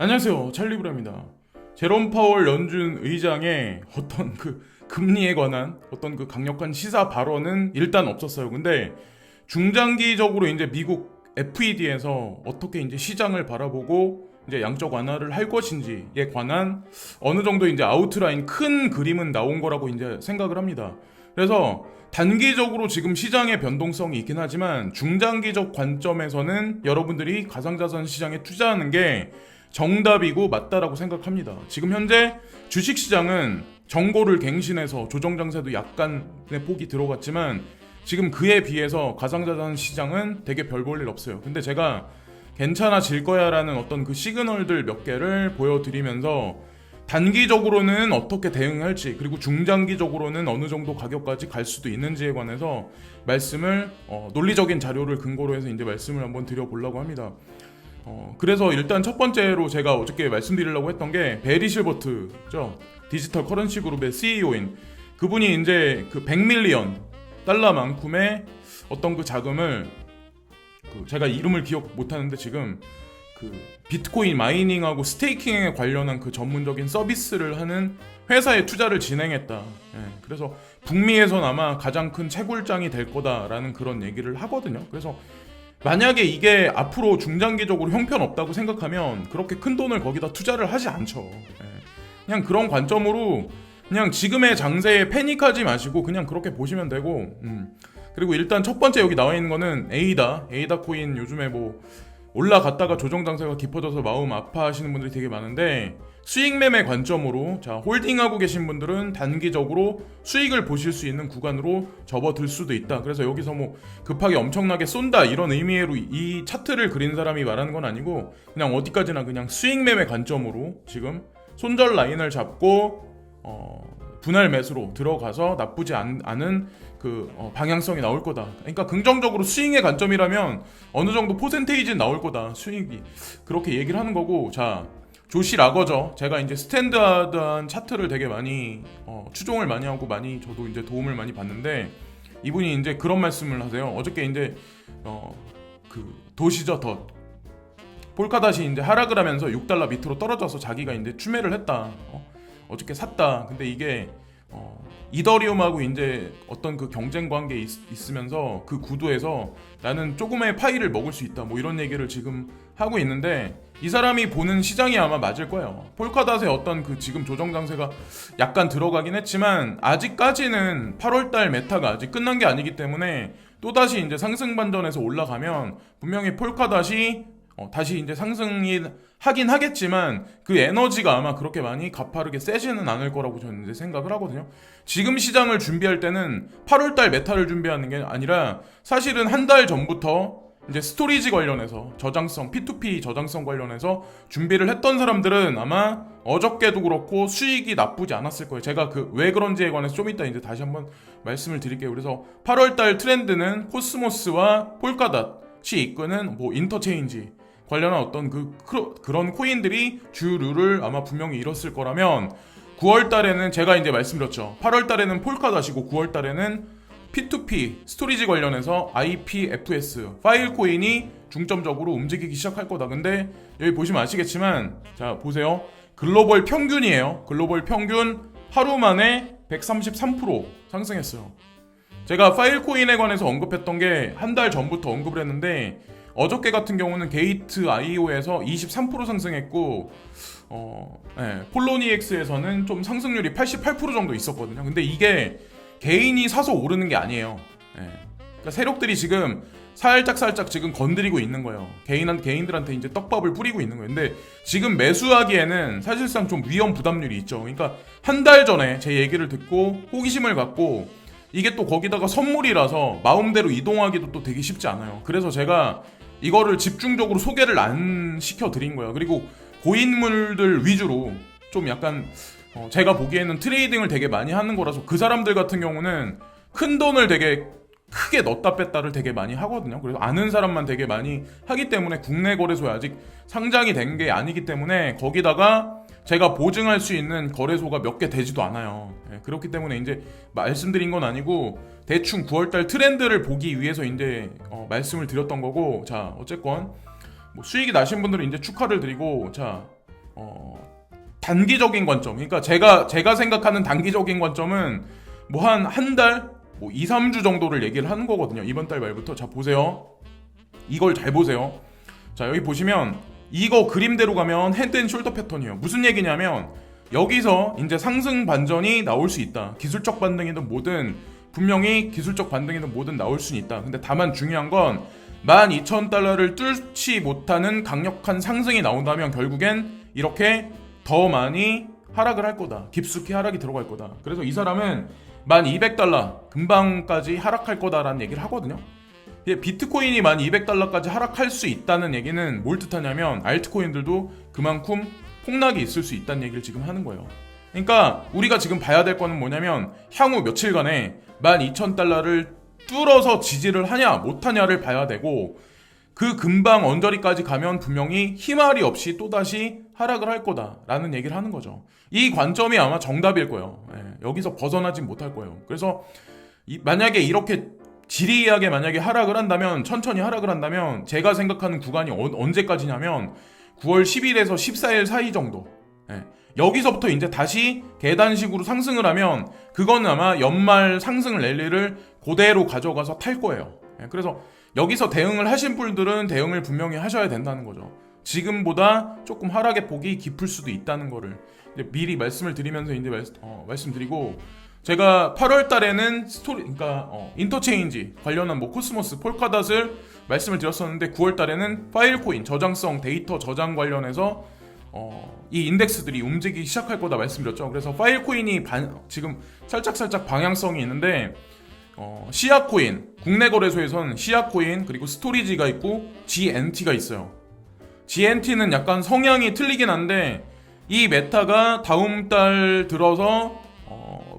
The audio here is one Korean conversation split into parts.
안녕하세요, 찰리브라입니다. 제롬 파월 연준 의장의 어떤 그 금리에 관한 어떤 그 강력한 시사 발언은 일단 없었어요. 근데 중장기적으로 이제 미국 FED에서 어떻게 이제 시장을 바라보고 이제 양적 완화를 할 것인지에 관한 어느 정도 이제 아웃라인 큰 그림은 나온 거라고 이제 생각을 합니다. 그래서 단기적으로 지금 시장의 변동성이 있긴 하지만 중장기적 관점에서는 여러분들이 가상자산 시장에 투자하는 게 정답이고 맞다라고 생각합니다. 지금 현재 주식시장은 정고를 갱신해서 조정장세도 약간의 폭이 들어갔지만 지금 그에 비해서 가상자산 시장은 되게 별 볼 일 없어요. 근데 제가 괜찮아질 거야 라는 어떤 그 시그널들 몇 개를 보여드리면서 단기적으로는 어떻게 대응할지, 그리고 중장기적으로는 어느 정도 가격까지 갈 수도 있는지에 관해서 말씀을 논리적인 자료를 근거로 해서 이제 말씀을 한번 드려보려고 합니다. 그래서 일단 첫 번째로 제가 어저께 말씀드리려고 했던 게 베리 실버트죠. 디지털 커런시 그룹의 CEO인 그분이 이제 그 100밀리언 달러만큼의 어떤 그 자금을 제가 이름을 기억 못하는데 지금 그 비트코인 마이닝하고 스테이킹에 관련한 그 전문적인 서비스를 하는 회사에 투자를 진행했다. 예, 그래서 북미에선 아마 가장 큰 채굴장이 될 거다라는 그런 얘기를 하거든요. 그래서 만약에 이게 앞으로 중장기적으로 형편없다고 생각하면 그렇게 큰 돈을 거기다 투자를 하지 않죠. 예. 그냥 그런 관점으로 그냥 지금의 장세에 패닉하지 마시고 그냥 그렇게 보시면 되고, 그리고 일단 첫 번째 여기 나와 있는 거는 에이다 코인 요즘에 뭐 올라갔다가 조정 장세가 깊어져서 마음 아파하시는 분들이 되게 많은데, 수익 매매 관점으로 자 홀딩하고 계신 분들은 단기적으로 수익을 보실 수 있는 구간으로 접어들 수도 있다. 그래서 여기서 뭐 급하게 엄청나게 쏜다 이런 의미로 이 차트를 그린 사람이 말하는 건 아니고 그냥 어디까지나 그냥 수익 매매 관점으로 지금 손절 라인을 잡고 분할 매수로 들어가서 나쁘지 않은 그 방향성이 나올 거다. 그러니까 긍정적으로 스윙의 관점이라면 어느 정도 퍼센테이지는 나올 거다. 수익이 그렇게 얘기를 하는 거고, 자 조시 라거죠. 제가 이제 스탠다드한 차트를 되게 많이 추종을 많이 하고 많이 저도 이제 도움을 많이 받는데, 이분이 이제 그런 말씀을 하세요. 어저께 이제 그 도시죠 덧 폴카닷이 이제 하락을 하면서 6달러 밑으로 떨어져서 자기가 이제 추매를 했다. 어저께 샀다. 근데 이게 이더리움하고 이제 어떤 그 경쟁 관계에 있으면서 그 구도에서 나는 조금의 파이를 먹을 수 있다. 뭐 이런 얘기를 지금 하고 있는데, 이 사람이 보는 시장이 아마 맞을 거예요. 폴카닷의 어떤 그 지금 조정 장세가 약간 들어가긴 했지만 아직까지는 8월달 메타가 아직 끝난 게 아니기 때문에 또다시 이제 상승 반전에서 올라가면 분명히 폴카닷이 다시 이제 상승이 하긴 하겠지만 그 에너지가 아마 그렇게 많이 가파르게 세지는 않을 거라고 저는 이제 생각을 하거든요. 지금 시장을 준비할 때는 8월달 메타를 준비하는 게 아니라 사실은 한 달 전부터 이제 스토리지 관련해서 저장성, P2P 저장성 관련해서 준비를 했던 사람들은 아마 어저께도 그렇고 수익이 나쁘지 않았을 거예요. 제가 그 왜 그런지에 관해서 좀 이따 이제 다시 한번 말씀을 드릴게요. 그래서 8월달 트렌드는 코스모스와 폴카닷이 이끄는 뭐 인터체인지 관련한 어떤 그런 코인들이 주류를 아마 분명히 잃었을 거라면, 9월 달에는 제가 이제 말씀드렸죠. 8월 달에는 폴카닷이고 9월 달에는 P2P 스토리지 관련해서 IPFS 파일 코인이 중점적으로 움직이기 시작할 거다. 근데 여기 보시면 아시겠지만, 자 보세요. 글로벌 평균이에요. 글로벌 평균 하루 만에 133% 상승했어요. 제가 파일 코인에 관해서 언급했던 게 한 달 전부터 언급을 했는데, 어저께 같은 경우는 게이트 IO에서 23% 상승했고, 폴로니엑스에서는 좀 상승률이 88% 정도 있었거든요. 근데 이게 개인이 사서 오르는 게 아니에요. 그러니까 세력들이 지금 살짝 지금 건드리고 있는 거예요. 개인들한테 이제 떡밥을 뿌리고 있는 거예요. 근데 지금 매수하기에는 사실상 좀 위험 부담률이 있죠. 그러니까 한 달 전에 제 얘기를 듣고 호기심을 갖고, 이게 또 거기다가 선물이라서 마음대로 이동하기도 또 되게 쉽지 않아요. 그래서 제가 이거를 집중적으로 소개를 안 시켜드린 거예요. 그리고 고인물들 위주로 좀 약간 제가 보기에는 트레이딩을 되게 많이 하는 거라서, 그 사람들 같은 경우는 큰 돈을 되게 크게 넣었다 뺐다를 되게 많이 하거든요. 그래서 아는 사람만 되게 많이 하기 때문에 국내 거래소에 아직 상장이 된 게 아니기 때문에 거기다가 제가 보증할 수 있는 거래소가 몇 개 되지도 않아요. 그렇기 때문에 이제 말씀드린 건 아니고 대충 9월달 트렌드를 보기 위해서 이제 말씀을 드렸던 거고, 자 어쨌건 뭐 수익이 나신 분들은 이제 축하를 드리고, 자 단기적인 관점, 그러니까 제가 생각하는 단기적인 관점은 뭐 한 달, 뭐 2, 3주 정도를 얘기를 하는 거거든요. 이번 달 말부터. 자, 보세요. 이걸 잘 보세요. 자, 여기 보시면 이거 그림대로 가면 헤드앤숄더 패턴이에요. 무슨 얘기냐면 여기서 이제 상승 반전이 나올 수 있다. 기술적 반등이든 뭐든 분명히 기술적 반등이든 뭐든 나올 수는 있다. 근데 다만 중요한 건 12,000달러를 뚫지 못하는 강력한 상승이 나온다면 결국엔 이렇게 더 많이 하락을 할 거다. 깊숙이 하락이 들어갈 거다. 그래서 이 사람은 1200달러 금방까지 하락할 거다라는 얘기를 하거든요. 비트코인이 1200달러까지 하락할 수 있다는 얘기는 뭘 뜻하냐면 알트코인들도 그만큼 폭락이 있을 수 있다는 얘기를 지금 하는 거예요. 그러니까 우리가 지금 봐야 될 거는 뭐냐면 향후 며칠간에 12,000달러를 뚫어서 지지를 하냐 못하냐를 봐야 되고, 그 근방 언저리까지 가면 분명히 희말이 없이 또다시 하락을 할 거다라는 얘기를 하는 거죠. 이 관점이 아마 정답일 거예요. 여기서 벗어나지 못할 거예요. 그래서 만약에 이렇게 지리하게 만약에 하락을 한다면, 천천히 하락을 한다면 제가 생각하는 구간이 언제까지냐면 9월 10일에서 14일 사이 정도. 여기서부터 이제 다시 계단식으로 상승을 하면 그거는 아마 연말 상승 랠리를 그대로 가져가서 탈 거예요. 그래서 여기서 대응을 하신 분들은 대응을 분명히 하셔야 된다는 거죠. 지금보다 조금 하락의 폭이 깊을 수도 있다는 거를 이제 미리 말씀을 드리면서 이제 말씀드리고, 제가 8월 달에는 그러니까 인터체인지 관련한 뭐 코스모스, 폴카닷을 말씀을 드렸었는데 9월 달에는 파일코인, 저장성 데이터 저장 관련해서 이 인덱스들이 움직이기 시작할 거다 말씀드렸죠. 그래서 파일코인이 지금 살짝 방향성이 있는데, 시아코인, 국내 거래소에서는 시아코인 그리고 스토리지가 있고 GNT가 있어요. GNT는 약간 성향이 틀리긴 한데 이 메타가 다음 달 들어서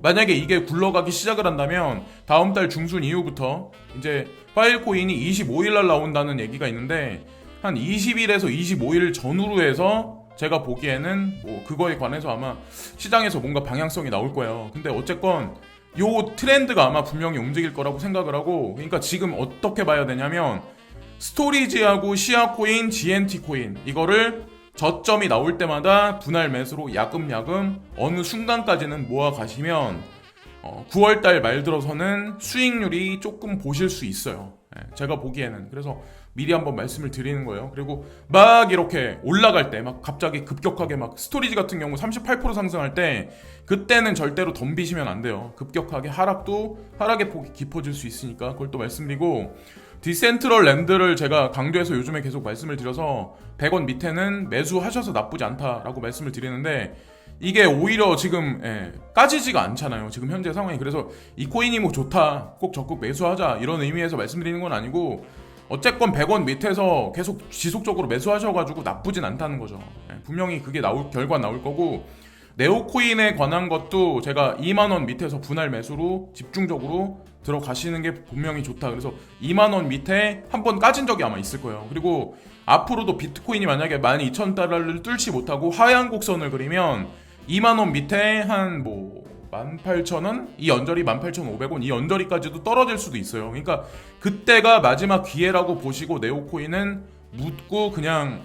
만약에 이게 굴러가기 시작을 한다면 다음 달 중순 이후부터 이제 파일코인이 25일날 나온다는 얘기가 있는데, 한 20일에서 25일 전후로 해서 제가 보기에는 뭐 그거에 관해서 아마 시장에서 뭔가 방향성이 나올 거예요. 근데 어쨌건 요 트렌드가 아마 분명히 움직일 거라고 생각을 하고, 그러니까 지금 어떻게 봐야 되냐면 스토리지하고 시아코인, GNT 코인 이거를 저점이 나올 때마다 분할 매수로 야금야금 어느 순간까지는 모아 가시면 9월달 말 들어서는 수익률이 조금 보실 수 있어요. 제가 보기에는. 그래서 미리 한번 말씀을 드리는 거예요. 그리고 막 이렇게 올라갈 때 막 갑자기 급격하게 막 스토리지 같은 경우 38% 상승할 때 그때는 절대로 덤비시면 안 돼요. 급격하게 하락의 폭이 깊어질 수 있으니까 그걸 또 말씀드리고, 디센트럴 랜드를 제가 강조해서 요즘에 계속 말씀을 드려서 100원 밑에는 매수하셔서 나쁘지 않다라고 말씀을 드리는데, 이게 오히려 지금 까지지가 않잖아요. 지금 현재 상황이. 그래서 이 코인이 뭐 좋다, 꼭 적극 매수하자 이런 의미에서 말씀드리는 건 아니고, 어쨌건 100원 밑에서 계속 지속적으로 매수하셔가지고 나쁘진 않다는 거죠. 분명히 그게 결과 나올 거고, 네오코인에 관한 것도 제가 2만원 밑에서 분할 매수로 집중적으로 들어가시는 게 분명히 좋다. 그래서 2만원 밑에 한번 까진 적이 아마 있을 거예요. 그리고 앞으로도 비트코인이 만약에 12,000달러를 뚫지 못하고 하향 곡선을 그리면 2만원 밑에 한 뭐 18,000원? 이 언저리 18,500원 이 언저리까지도 떨어질 수도 있어요. 그러니까 그때가 마지막 기회라고 보시고 네오코인은 묻고 그냥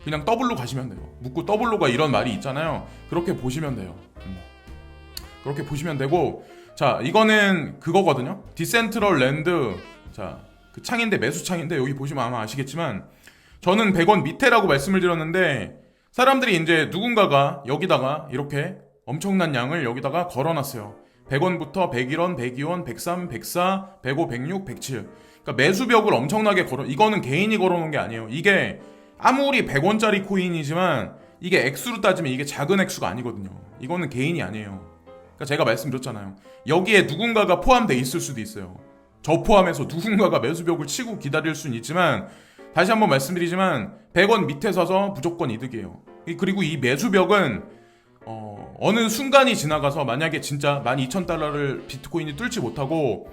그냥 더블로 가시면 돼요. 묻고 더블로가 이런 말이 있잖아요. 그렇게 보시면 돼요. 그렇게 보시면 되고, 자, 이거는 그거거든요. 디센트럴 랜드. 자, 그 창인데 매수 창인데 여기 보시면 아마 아시겠지만 저는 100원 밑에라고 말씀을 드렸는데, 사람들이 이제 누군가가 여기다가 이렇게 엄청난 양을 여기다가 걸어놨어요. 100원부터 101원, 102원, 103, 104, 105, 106, 107. 그러니까 매수벽을 엄청나게 이거는 개인이 걸어놓은 게 아니에요. 이게 아무리 100원짜리 코인이지만 이게 액수로 따지면 이게 작은 액수가 아니거든요. 이거는 개인이 아니에요. 그러니까 제가 말씀드렸잖아요. 여기에 누군가가 포함돼 있을 수도 있어요. 저 포함해서 누군가가 매수벽을 치고 기다릴 수는 있지만, 다시 한번 말씀드리지만 100원 밑에 사서 무조건 이득이에요. 그리고 이 매수벽은 어느 순간이 지나가서 만약에 진짜 12,000달러를 비트코인이 뚫지 못하고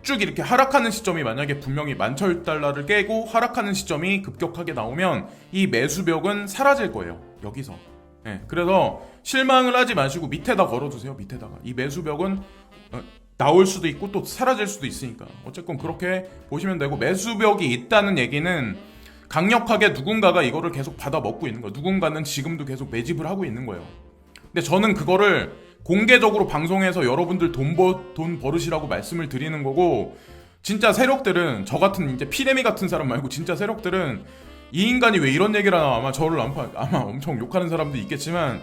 쭉 이렇게 하락하는 시점이 만약에 분명히 11,000달러를 깨고 하락하는 시점이 급격하게 나오면 이 매수벽은 사라질 거예요. 여기서. 그래서 실망을 하지 마시고 밑에다 걸어두세요. 밑에다가. 이 매수벽은 나올 수도 있고 또 사라질 수도 있으니까 어쨌건 그렇게 보시면 되고, 매수벽이 있다는 얘기는 강력하게 누군가가 이거를 계속 받아 먹고 있는 거예요. 누군가는 지금도 계속 매집을 하고 있는 거예요. 근데 저는 그거를 공개적으로 방송에서 여러분들 돈 버릇이라고 말씀을 드리는 거고, 진짜 세력들은, 저 같은 이제 피레미 같은 사람 말고 진짜 세력들은 이 인간이 왜 이런 얘기를 하나, 아마 저를 아마 엄청 욕하는 사람도 있겠지만,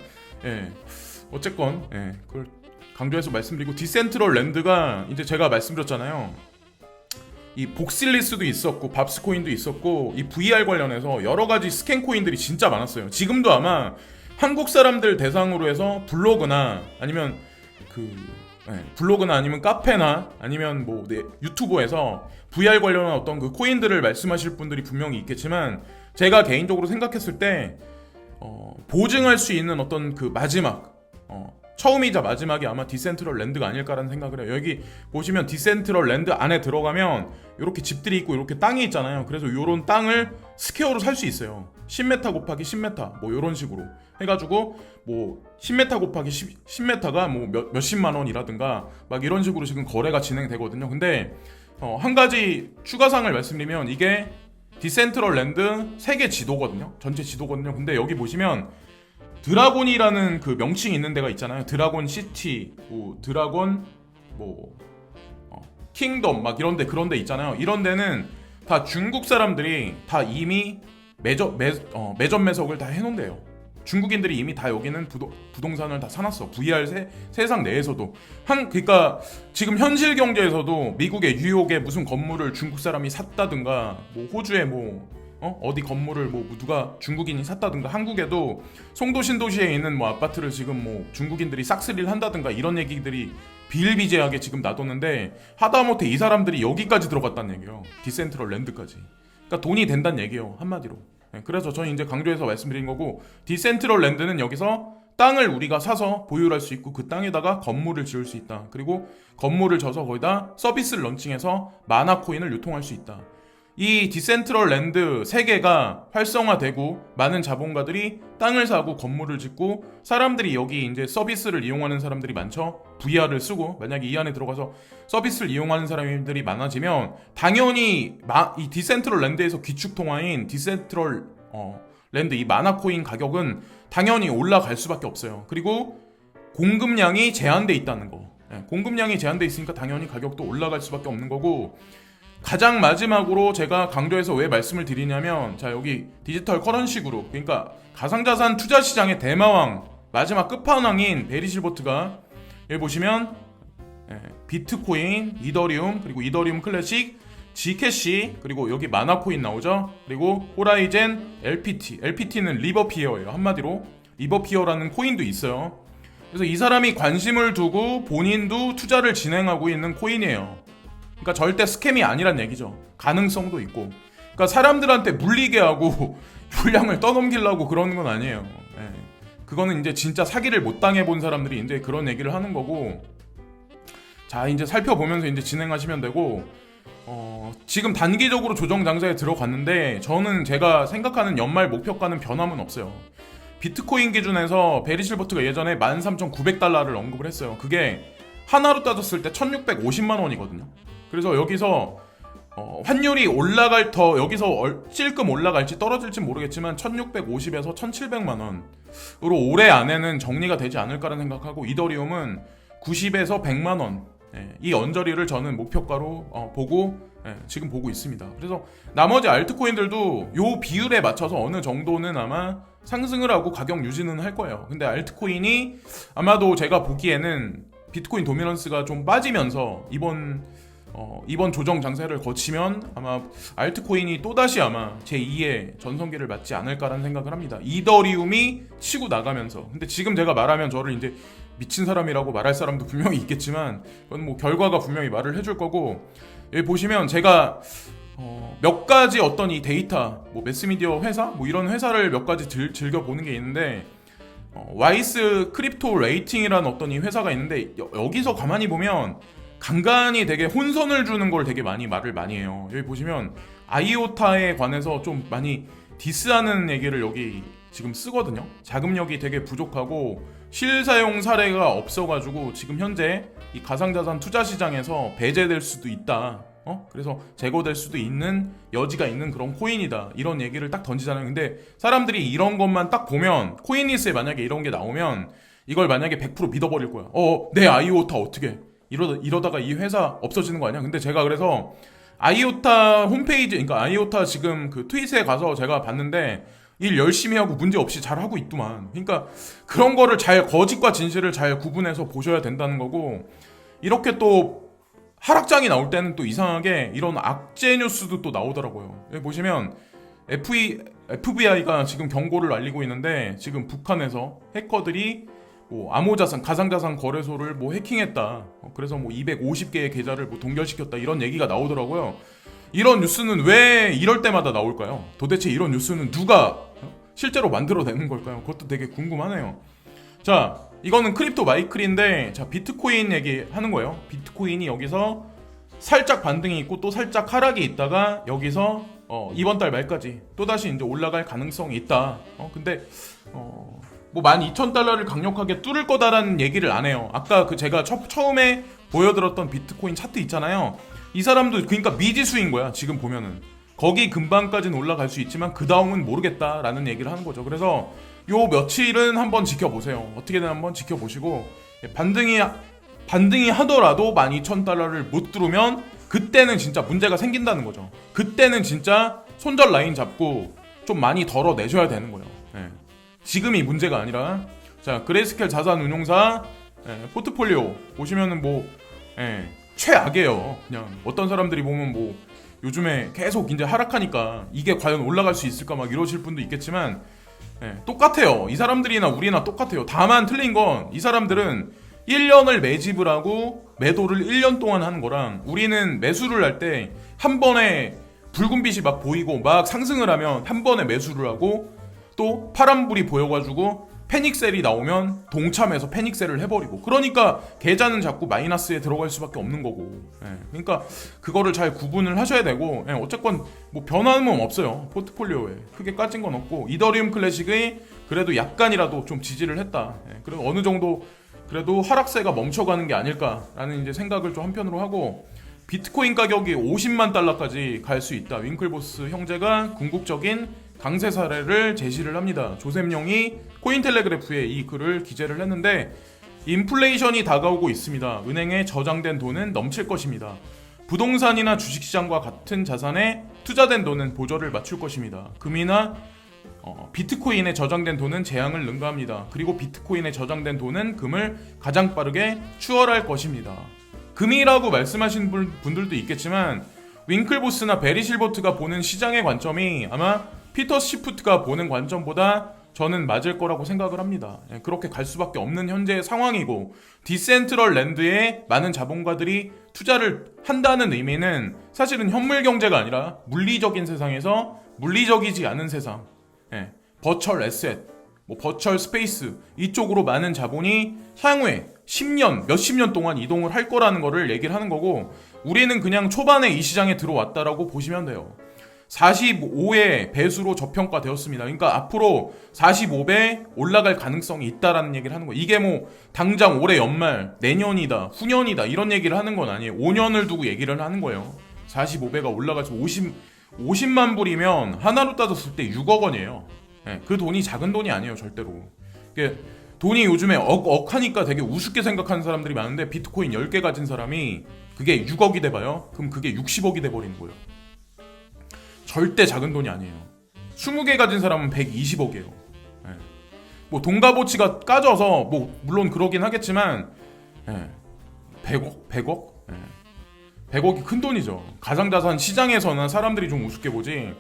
어쨌건 그걸 강조해서 말씀드리고, 디센트럴랜드가 이제 제가 말씀드렸잖아요. 이 복실리스도 있었고 밥스코인도 있었고, 이 VR 관련해서 여러 가지 스캔 코인들이 진짜 많았어요. 지금도 아마 한국 사람들 대상으로 해서 블로그나 아니면 블로그나 아니면 카페나 아니면 뭐 유튜브에서 VR 관련한 어떤 그 코인들을 말씀하실 분들이 분명히 있겠지만, 제가 개인적으로 생각했을 때 보증할 수 있는 어떤 그 마지막 처음이자 마지막이 아마 디센트럴랜드가 아닐까라는 생각을 해요. 여기 보시면 디센트럴랜드 안에 들어가면 이렇게 집들이 있고 이렇게 땅이 있잖아요. 그래서 이런 땅을 스퀘어로 살 수 있어요. 10m 곱하기 10m 뭐 이런 식으로 해가지고 뭐 10m 곱하기 10m가 뭐 몇십만 원이라든가 막 이런 식으로 지금 거래가 진행되거든요. 근데 한 가지 추가사항을 말씀드리면, 이게 디센트럴랜드 세계 지도거든요. 전체 지도거든요. 근데 여기 보시면 드라곤이라는 그 명칭이 있는 데가 있잖아요. 드라곤 시티, 뭐 드라곤 뭐 킹덤 막 이런 데, 그런 데 있잖아요. 이런 데는 다 중국 사람들이 다 이미 매점 매석을 다 해놓은대요. 중국인들이 이미 다 여기는 부동산을 다 사놨어. VR 세상 내에서도. 그러니까 지금 현실 경제에서도 미국의 뉴욕에 무슨 건물을 중국 사람이 샀다든가, 뭐 호주에 뭐 어디 건물을 뭐 누가 중국인이 샀다든가, 한국에도 송도 신도시에 있는 뭐 아파트를 지금 뭐 중국인들이 싹쓸이를 한다든가, 이런 얘기들이 비일비재하게 지금 나도는데, 하다못해 이 사람들이 여기까지 들어갔다는 얘기예요. 디센트럴랜드까지. 그러니까 돈이 된다는 얘기예요, 한마디로. 그래서 저는 이제 강조해서 말씀드린 거고, 디센트럴랜드는 여기서 땅을 우리가 사서 보유할 수 있고, 그 땅에다가 건물을 지을 수 있다. 그리고 건물을 져서 거기다 서비스를 런칭해서 마나 코인을 유통할 수 있다. 이 디센트럴랜드 세계가 활성화되고 많은 자본가들이 땅을 사고 건물을 짓고, 사람들이 여기 이제 서비스를 이용하는 사람들이 많죠. VR을 쓰고 만약에 이 안에 들어가서 서비스를 이용하는 사람들이 많아지면 당연히 이 디센트럴랜드에서 기축통화인 디센트럴랜드 이 마나코인 가격은 당연히 올라갈 수밖에 없어요. 그리고 공급량이 제한돼 있다는 거. 공급량이 제한돼 있으니까 당연히 가격도 올라갈 수밖에 없는 거고, 가장 마지막으로 제가 강조해서 왜 말씀을 드리냐면, 자 여기 디지털 커런시 그룹, 그러니까 가상자산 투자 시장의 대마왕, 마지막 끝판왕인 베리실버트가 여기 보시면 비트코인, 이더리움, 그리고 이더리움 클래식, G캐시, 그리고 여기 마나코인 나오죠. 그리고 호라이젠, LPT는 리버피어예요. 한마디로 리버피어라는 코인도 있어요. 그래서 이 사람이 관심을 두고 본인도 투자를 진행하고 있는 코인이에요. 그러니까 절대 스캠이 아니란 얘기죠. 가능성도 있고. 그러니까 사람들한테 물리게 하고 물량을 떠넘기려고 그러는 건 아니에요. 그거는 이제 진짜 사기를 못 당해본 사람들이 이제 그런 얘기를 하는 거고. 자, 이제 살펴보면서 이제 진행하시면 되고, 지금 단기적으로 조정 장세에 들어갔는데, 저는 제가 생각하는 연말 목표가는 변함은 없어요. 비트코인 기준에서 베리실버트가 예전에 13,900달러를 언급을 했어요. 그게 하나로 따졌을 때 1,650만 원이거든요. 그래서 여기서 환율이 여기서 찔끔 올라갈지 떨어질지 모르겠지만 1,650에서 1,700만 원으로 올해 안에는 정리가 되지 않을까라는 생각하고, 이더리움은 90에서 100만 원, 이 언저리를 저는 목표가로 지금 보고 있습니다. 그래서 나머지 알트코인들도 요 비율에 맞춰서 어느 정도는 아마 상승을 하고 가격 유지는 할 거예요. 근데 알트코인이 아마도 제가 보기에는 비트코인 도미넌스가 좀 빠지면서 이번 조정 장세를 거치면 아마 알트코인이 또다시 아마 제2의 전성기를 맞지 않을까라는 생각을 합니다. 이더리움이 치고 나가면서. 근데 지금 제가 말하면 저를 이제 미친 사람이라고 말할 사람도 분명히 있겠지만, 그건 뭐 결과가 분명히 말을 해줄 거고, 여기 보시면 제가 몇 가지 어떤 이 데이터, 뭐 매스미디어 회사, 뭐 이런 회사를 몇 가지 즐겨 보는 게 있는데, 와이스 크립토 레이팅이라는 어떤 이 회사가 있는데, 여기서 가만히 보면 간간히 되게 혼선을 주는 걸 되게 말을 많이 해요. 여기 보시면 아이오타에 관해서 좀 많이 디스하는 얘기를 여기 지금 쓰거든요. 자금력이 되게 부족하고 실사용 사례가 없어가지고 지금 현재 이 가상자산 투자 시장에서 배제될 수도 있다. 그래서 제거될 수도 있는 여지가 있는 그런 코인이다. 이런 얘기를 딱 던지잖아요. 근데 사람들이 이런 것만 딱 보면 코인리스에 만약에 이런 게 나오면 이걸 만약에 100% 믿어버릴 거야. 내 아이오타 어떻게 이러다가 이 회사 없어지는 거 아니야? 근데 제가 그래서 아이오타 홈페이지, 그러니까 아이오타 지금 그 트윗에 가서 제가 봤는데 일 열심히 하고 문제 없이 잘 하고 있더만. 그러니까 그런 거를 잘, 거짓과 진실을 잘 구분해서 보셔야 된다는 거고, 이렇게 또 하락장이 나올 때는 또 이상하게 이런 악재 뉴스도 또 나오더라고요. 여기 보시면 FBI가 지금 경고를 알리고 있는데, 지금 북한에서 해커들이 뭐 암호자산, 가상자산 거래소를 뭐 해킹했다. 그래서 뭐 250개의 계좌를 뭐 동결시켰다. 이런 얘기가 나오더라고요. 이런 뉴스는 왜 이럴 때마다 나올까요? 도대체 이런 뉴스는 누가 실제로 만들어내는 걸까요? 그것도 되게 궁금하네요. 자, 이거는 크립토 마이클인데, 자, 비트코인 얘기하는 거예요. 비트코인이 여기서 살짝 반등이 있고 또 살짝 하락이 있다가 여기서 이번 달 말까지 또다시 이제 올라갈 가능성이 있다. 근데 뭐 12,000달러를 강력하게 뚫을 거다라는 얘기를 안 해요. 아까 그 제가 처음에 보여드렸던 비트코인 차트 있잖아요. 이 사람도 그러니까 미지수인 거야. 지금 보면은 거기 금방까지는 올라갈 수 있지만 그 다음은 모르겠다라는 얘기를 하는 거죠. 그래서 요 며칠은 한번 지켜보세요. 어떻게든 한번 지켜보시고, 반등이 하더라도 12,000달러를 못 뚫으면 그때는 진짜 문제가 생긴다는 거죠. 그때는 진짜 손절 라인 잡고 좀 많이 덜어내셔야 되는 거예요. 지금이 문제가 아니라. 자, 그레이스켈 자산운용사 포트폴리오 보시면은 뭐 최악이에요. 그냥 어떤 사람들이 보면 뭐 요즘에 계속 이제 하락하니까 이게 과연 올라갈 수 있을까 막 이러실 분도 있겠지만, 똑같아요. 이 사람들이나 우리나 똑같아요. 다만 틀린 건 이 사람들은 1년을 매집을 하고 매도를 1년 동안 하는 거랑, 우리는 매수를 할 때 한 번에 붉은빛이 막 보이고 막 상승을 하면 한 번에 매수를 하고, 또 파란불이 보여가지고 패닉셀이 나오면 동참해서 패닉셀을 해버리고, 그러니까 계좌는 자꾸 마이너스에 들어갈 수밖에 없는 거고. 그러니까 그거를 잘 구분을 하셔야 되고, 어쨌건 뭐 변함은 없어요. 포트폴리오에 크게 까진 건 없고, 이더리움 클래식이 그래도 약간이라도 좀 지지를 했다. 그래도 어느 정도 그래도 하락세가 멈춰가는 게 아닐까라는 이제 생각을 좀 한편으로 하고, 비트코인 가격이 50만 달러까지 갈 수 있다. 윙클보스 형제가 궁극적인 강세 사례를 제시를 합니다. 조셉용이 코인텔레그래프에 이 글을 기재를 했는데, 인플레이션이 다가오고 있습니다. 은행에 저장된 돈은 넘칠 것입니다. 부동산이나 주식시장과 같은 자산에 투자된 돈은 보조를 맞출 것입니다. 금이나 비트코인에 저장된 돈은 재앙을 능가합니다. 그리고 비트코인에 저장된 돈은 금을 가장 빠르게 추월할 것입니다. 금이라고 말씀하신 분들도 있겠지만, 윙클보스나 베리 실버트가 보는 시장의 관점이 아마 피터 시프트가 보는 관점보다 저는 맞을 거라고 생각을 합니다. 그렇게 갈 수밖에 없는 현재의 상황이고, 디센트럴 랜드에 많은 자본가들이 투자를 한다는 의미는 사실은 현물 경제가 아니라 물리적인 세상에서 물리적이지 않은 세상, 버추얼 에셋, 뭐 버추얼 스페이스, 이쪽으로 많은 자본이 향후에 10년, 몇십 년 동안 이동을 할 거라는 거를 얘기를 하는 거고, 우리는 그냥 초반에 이 시장에 들어왔다라고 보시면 돼요. 45의 배수로 저평가되었습니다. 그러니까 앞으로 45배 올라갈 가능성이 있다라는 얘기를 하는 거예요. 이게 뭐 당장 올해 연말, 내년이다, 후년이다 이런 얘기를 하는 건 아니에요. 5년을 두고 얘기를 하는 거예요. 45배가 올라가서 50만 불이면 하나로 따졌을 때 6억 원이에요. 그 돈이 작은 돈이 아니에요, 절대로. 돈이 요즘에 억하니까 되게 우습게 생각하는 사람들이 많은데, 비트코인 10개 가진 사람이 그게 6억이 돼봐요. 그럼 그게 60억이 돼버리는 거예요. 절대 작은 돈이 아니에요. 20개 가진 사람은 120억이에요. 뭐 돈값어치가 까져서 뭐 물론 그러긴 하겠지만 100억? 100억이 큰 돈이죠. 가상자산 시장에서는 사람들이 좀 우습게 보지.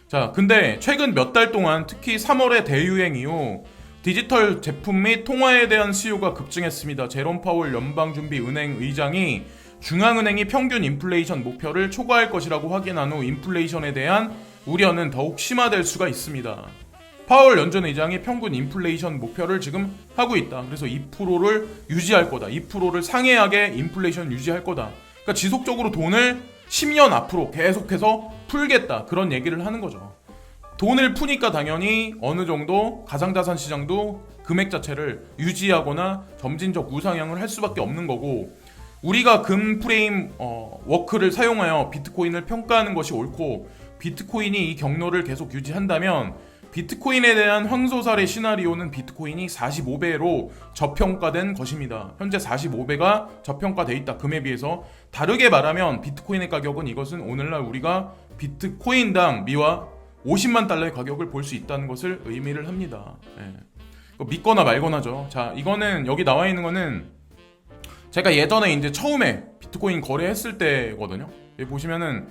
자, 근데 최근 몇 달 동안 특히 3월의 대유행 이후 디지털 제품 및 통화에 대한 수요가 급증했습니다. 제롬 파월 연방준비은행 의장이 중앙은행이 평균 인플레이션 목표를 초과할 것이라고 확인한 후 인플레이션에 대한 우려는 더욱 심화될 수가 있습니다. 파월 연준 의장이 평균 인플레이션 목표를 지금 하고 있다. 그래서 2%를 유지할 거다. 2%를 상회하게 인플레이션 유지할 거다. 그러니까 지속적으로 돈을 10년 앞으로 계속해서 풀겠다. 그런 얘기를 하는 거죠. 돈을 푸니까 당연히 어느 정도 가상자산 시장도 금액 자체를 유지하거나 점진적 우상향을 할 수밖에 없는 거고, 우리가 금 프레임 워크를 사용하여 비트코인을 평가하는 것이 옳고 비트코인이 이 경로를 계속 유지한다면 비트코인에 대한 황소살의 시나리오는 비트코인이 45배로 저평가된 것입니다. 현재 45배가 저평가돼 있다. 금에 비해서. 다르게 말하면 비트코인의 가격은 이것은 오늘날 우리가 비트코인당 미화 50만 달러의 가격을 볼 수 있다는 것을 의미를 합니다. 믿거나 말거나죠. 자, 이거는 여기 나와 있는 거는 제가 예전에 이제 처음에 비트코인 거래했을 때거든요. 여기 보시면은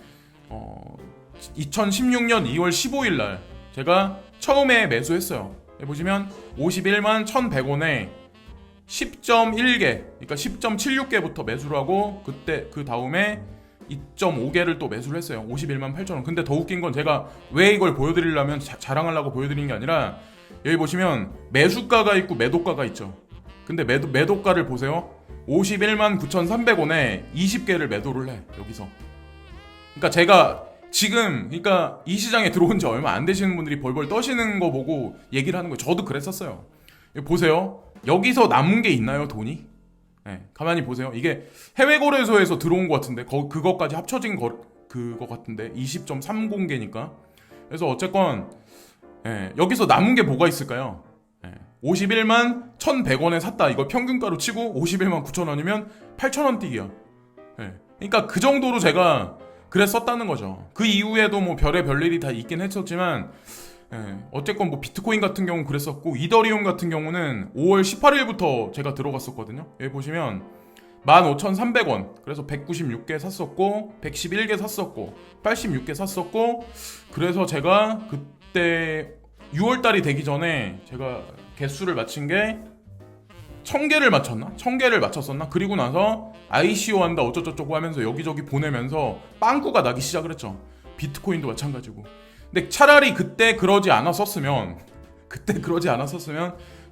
2016년 2월 15일 날 제가 처음에 매수했어요. 여기 보시면 51만 1,100원에 10.1개, 그러니까 10.76개부터 매수를 하고 그때 그 다음에 2.5개를 또 매수를 했어요. 51만 8천원. 근데 더 웃긴 건 제가 왜 이걸 보여드리려면 자랑하려고 보여드리는 게 아니라 여기 보시면 매수가가 있고 매도가가 있죠. 근데 매도가를 보세요. 51만 9,300원에 20개를 매도를 해. 여기서. 그러니까 제가 지금 그러니까 이 시장에 들어온 지 얼마 안 되시는 분들이 벌벌 떠시는 거 보고 얘기를 하는 거예요. 저도 그랬었어요. 보세요. 여기서 남은 게 있나요, 돈이? 네, 가만히 보세요. 이게 해외 거래소에서 들어온 것 같은데 그것까지 합쳐진 그거 같은데 20.30개니까. 그래서 어쨌건 여기서 남은 게 뭐가 있을까요? 51만 1,100원에 샀다. 이걸 평균가로 치고 51만 9천원이면 8천원 뛰기야. 그러니까 그 정도로 제가 그랬었다는 거죠. 그 이후에도 뭐 별일이 다 있긴 했었지만 어쨌건 뭐 비트코인 같은 경우는 그랬었고 이더리움 같은 경우는 5월 18일부터 제가 들어갔었거든요. 여기 보시면 15,300원. 그래서 196개 샀었고 111개 샀었고 86개 샀었고 그래서 제가 그때 6월달이 되기 전에 제가 개수를 맞춘 게 1000개를 맞췄나? 1000개를 맞췄었나? 그리고 나서 ICO 한다 어쩌저쩌고 하면서 여기저기 보내면서 빵꾸가 나기 시작을 했죠. 비트코인도 마찬가지고. 근데 차라리 그때 그러지 않았었으면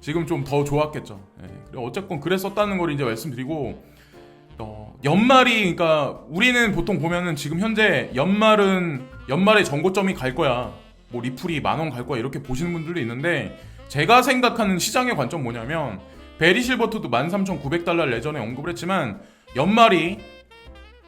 지금 좀 더 좋았겠죠. 어쨌건 그랬었다는 걸 이제 말씀드리고 연말이 그러니까 우리는 보통 보면은 지금 현재 연말에 전고점이 갈 거야. 뭐 리플이 10,000원 갈 거야 이렇게 보시는 분들도 있는데 제가 생각하는 시장의 관점 뭐냐면 베리 실버트도 13,900달러를 예전에 언급을 했지만 연말이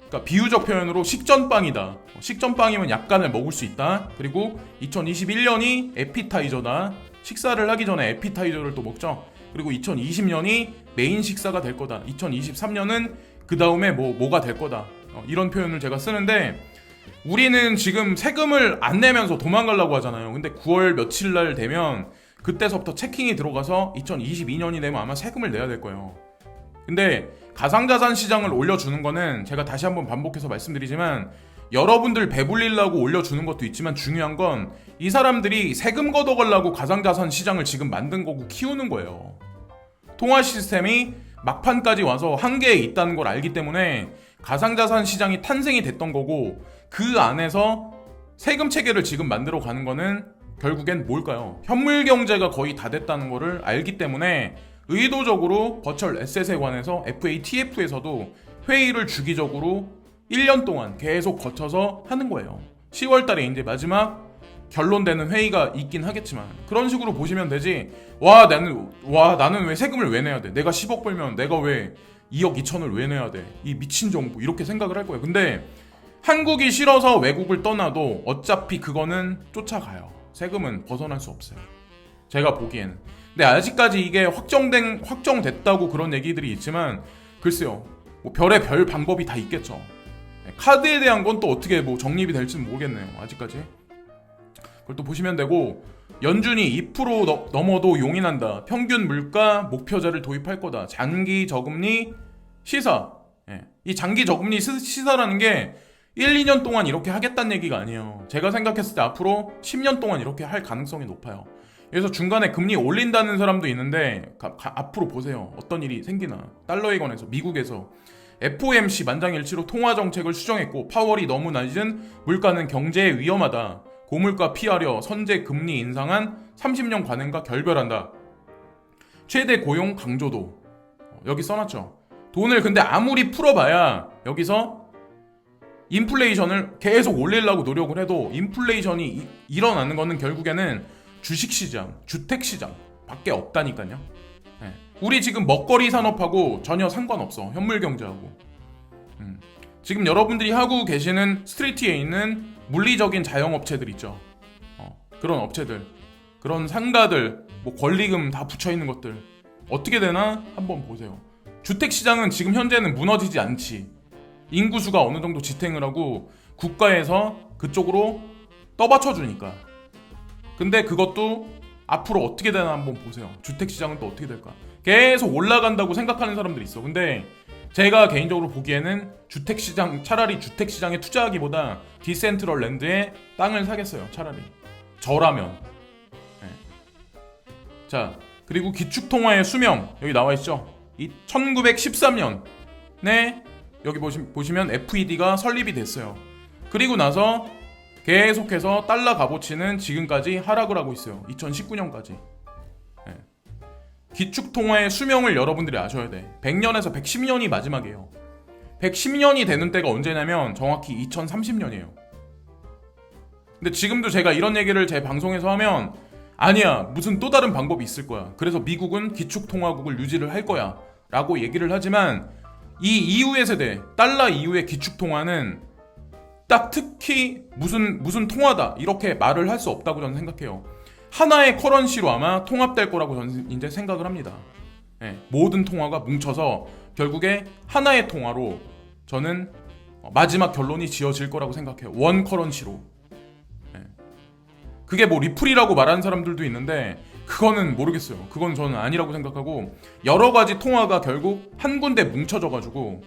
그러니까 비유적 표현으로 식전빵이다. 식전빵이면 약간을 먹을 수 있다. 그리고 2021년이 에피타이저다. 식사를 하기 전에 에피타이저를 또 먹죠. 그리고 2020년이 메인 식사가 될 거다. 2023년은 그 다음에 뭐가 될 거다. 이런 표현을 제가 쓰는데 우리는 지금 세금을 안 내면서 도망가려고 하잖아요. 근데 9월 며칠 날 되면 그때서부터 체킹이 들어가서 2022년이 되면 아마 세금을 내야 될 거예요. 근데 가상자산 시장을 올려주는 거는 제가 다시 한번 반복해서 말씀드리지만 여러분들 배불리려고 올려주는 것도 있지만 중요한 건 이 사람들이 세금 걷어가려고 가상자산 시장을 지금 만든 거고 키우는 거예요. 통화 시스템이 막판까지 와서 한계에 있다는 걸 알기 때문에 가상자산 시장이 탄생이 됐던 거고 그 안에서 세금 체계를 지금 만들어 가는 거는 결국엔 뭘까요? 현물 경제가 거의 다 됐다는 거를 알기 때문에 의도적으로 버추얼 에셋에 관해서 FATF에서도 회의를 주기적으로 1년 동안 계속 거쳐서 하는 거예요. 10월 달에 이제 마지막 결론되는 회의가 있긴 하겠지만 그런 식으로 보시면 되지. 나는 왜 세금을 왜 내야 돼? 내가 10억 벌면 내가 왜 2억 2천을 왜 내야 돼? 이 미친 정부 이렇게 생각을 할 거예요. 근데 한국이 싫어서 외국을 떠나도 어차피 그거는 쫓아가요. 세금은 벗어날 수 없어요. 제가 보기에는. 근데 아직까지 이게 확정됐다고 그런 얘기들이 있지만 글쎄요. 뭐 별의 별 방법이 다 있겠죠. 카드에 대한 건 또 어떻게 뭐 정립이 될지는 모르겠네요. 아직까지. 그걸 또 보시면 되고 연준이 2% 넘어도 용인한다. 평균 물가 목표자를 도입할 거다. 장기 저금리 시사. 이 장기 저금리 시사라는 게 1, 2년 동안 이렇게 하겠다는 얘기가 아니에요. 제가 생각했을 때 앞으로 10년 동안 이렇게 할 가능성이 높아요. 그래서 중간에 금리 올린다는 사람도 있는데 앞으로 보세요. 어떤 일이 생기나. 달러에 관해서 미국에서 FOMC 만장일치로 통화정책을 수정했고 파월이 너무 낮은 물가는 경제에 위험하다. 고물가 피하려 선제 금리 인상한 30년 관행과 결별한다. 최대 고용 강조도. 여기 써놨죠. 돈을 근데 아무리 풀어봐야 여기서 인플레이션을 계속 올리려고 노력을 해도 인플레이션이 일어나는 거는 결국에는 주식시장, 주택시장 밖에 없다니까요. 우리 지금 먹거리 산업하고 전혀 상관없어. 현물경제하고. 지금 여러분들이 하고 계시는 스트리트에 있는 물리적인 자영업체들 있죠. 그런 업체들, 그런 상가들, 뭐 권리금 다 붙여있는 것들 어떻게 되나 한번 보세요. 주택시장은 지금 현재는 무너지지 않지. 인구수가 어느 정도 지탱을 하고 국가에서 그쪽으로 떠받쳐주니까. 근데 그것도 앞으로 어떻게 되나 한번 보세요. 주택시장은 또 어떻게 될까. 계속 올라간다고 생각하는 사람들이 있어. 근데 제가 개인적으로 보기에는 주택시장, 차라리 주택시장에 투자하기보다 디센트럴 랜드에 땅을 사겠어요. 차라리 저라면. 네. 자, 그리고 기축통화의 수명 여기 나와있죠. 이 1913년에 여기 보시면 FED가 설립이 됐어요. 그리고 나서 계속해서 달러 값어치는 지금까지 하락을 하고 있어요. 2019년까지. 네. 기축통화의 수명을 여러분들이 아셔야 돼. 100년에서 110년이 마지막이에요. 110년이 되는 때가 언제냐면 정확히 2030년이에요. 근데 지금도 제가 이런 얘기를 제 방송에서 하면 아니야, 무슨 또 다른 방법이 있을 거야. 그래서 미국은 기축통화국을 유지를 할 거야 라고 얘기를 하지만 이 이후의 세대, 달러 이후의 기축통화는 딱 특히 무슨 통화다 이렇게 말을 할 수 없다고 저는 생각해요. 하나의 커런시로 아마 통합될 거라고 저는 이제 생각을 합니다. 네, 모든 통화가 뭉쳐서 결국에 하나의 통화로 저는 마지막 결론이 지어질 거라고 생각해요. 원 커런시로. 네. 그게 뭐 리플이라고 말하는 사람들도 있는데 그거는 모르겠어요. 그건 저는 아니라고 생각하고 여러 가지 통화가 결국 한 군데 뭉쳐져가지고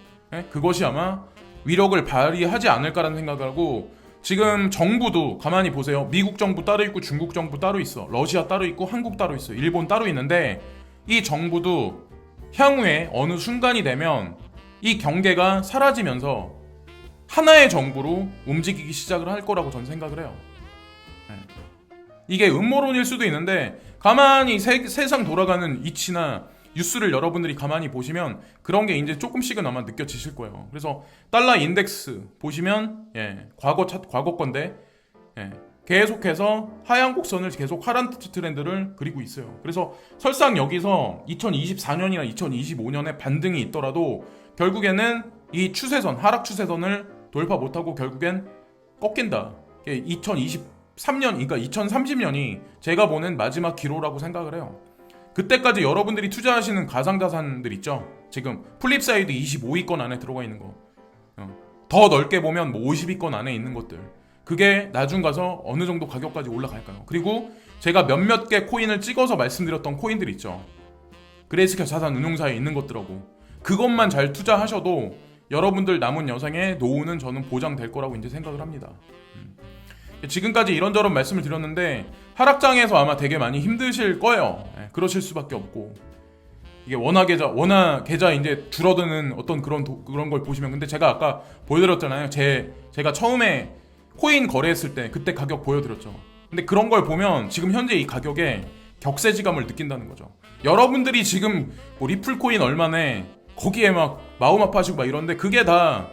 그것이 아마 위력을 발휘하지 않을까라는 생각을 하고 지금 정부도 가만히 보세요. 미국 정부 따로 있고 중국 정부 따로 있어. 러시아 따로 있고 한국 따로 있어. 일본 따로 있는데 이 정부도 향후에 어느 순간이 되면 이 경계가 사라지면서 하나의 정부로 움직이기 시작을 할 거라고 저는 생각을 해요. 이게 음모론일 수도 있는데 가만히 세상 돌아가는 이치나 뉴스를 여러분들이 가만히 보시면 그런 게 이제 조금씩은 아마 느껴지실 거예요. 그래서 달러 인덱스 보시면 과거 건데 계속해서 하향 곡선을 계속 하락 트렌드를 그리고 있어요. 그래서 설상 여기서 2024년이나 2025년에 반등이 있더라도 결국에는 이 추세선, 하락 추세선을 돌파 못하고 결국엔 꺾인다. 2023년, 그러니까 2030년이 제가 보는 마지막 기로라고 생각을 해요. 그때까지 여러분들이 투자하시는 가상자산들 있죠. 지금 플립사이드 25위권 안에 들어가 있는 거. 더 넓게 보면 뭐 50위권 안에 있는 것들. 그게 나중 가서 어느 정도 가격까지 올라갈까요? 그리고 제가 몇몇 개 코인을 찍어서 말씀드렸던 코인들 있죠. 그레이스케어 자산운용사에 있는 것들하고 그것만 잘 투자하셔도 여러분들 남은 여생의 노후는 저는 보장될 거라고 이제 생각을 합니다. 지금까지 이런저런 말씀을 드렸는데 하락장에서 아마 되게 많이 힘드실 거예요. 그러실 수밖에 없고 이게 원화 계좌 이제 줄어드는 어떤 그런 걸 보시면 근데 제가 아까 보여드렸잖아요. 제가 처음에 코인 거래했을 때 그때 가격 보여드렸죠. 근데 그런 걸 보면 지금 현재 이 가격에 격세지감을 느낀다는 거죠. 여러분들이 지금 뭐 리플 코인 얼마네 거기에 막 마음 아파하시고 막 이런데 그게 다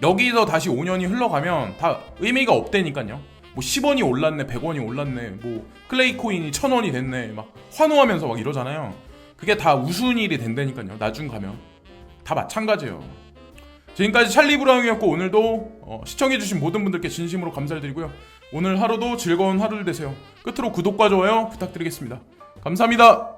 여기서 다시 5년이 흘러가면 다 의미가 없다니까요. 뭐 10원이 올랐네, 100원이 올랐네, 뭐 클레이 코인이 1000원이 됐네, 막 환호하면서 막 이러잖아요. 그게 다 우스운 일이 된다니까요. 나중 가면 다 마찬가지예요. 지금까지 찰리 브라운이었고 오늘도 시청해주신 모든 분들께 진심으로 감사를 드리고요. 오늘 하루도 즐거운 하루를 되세요. 끝으로 구독과 좋아요 부탁드리겠습니다. 감사합니다.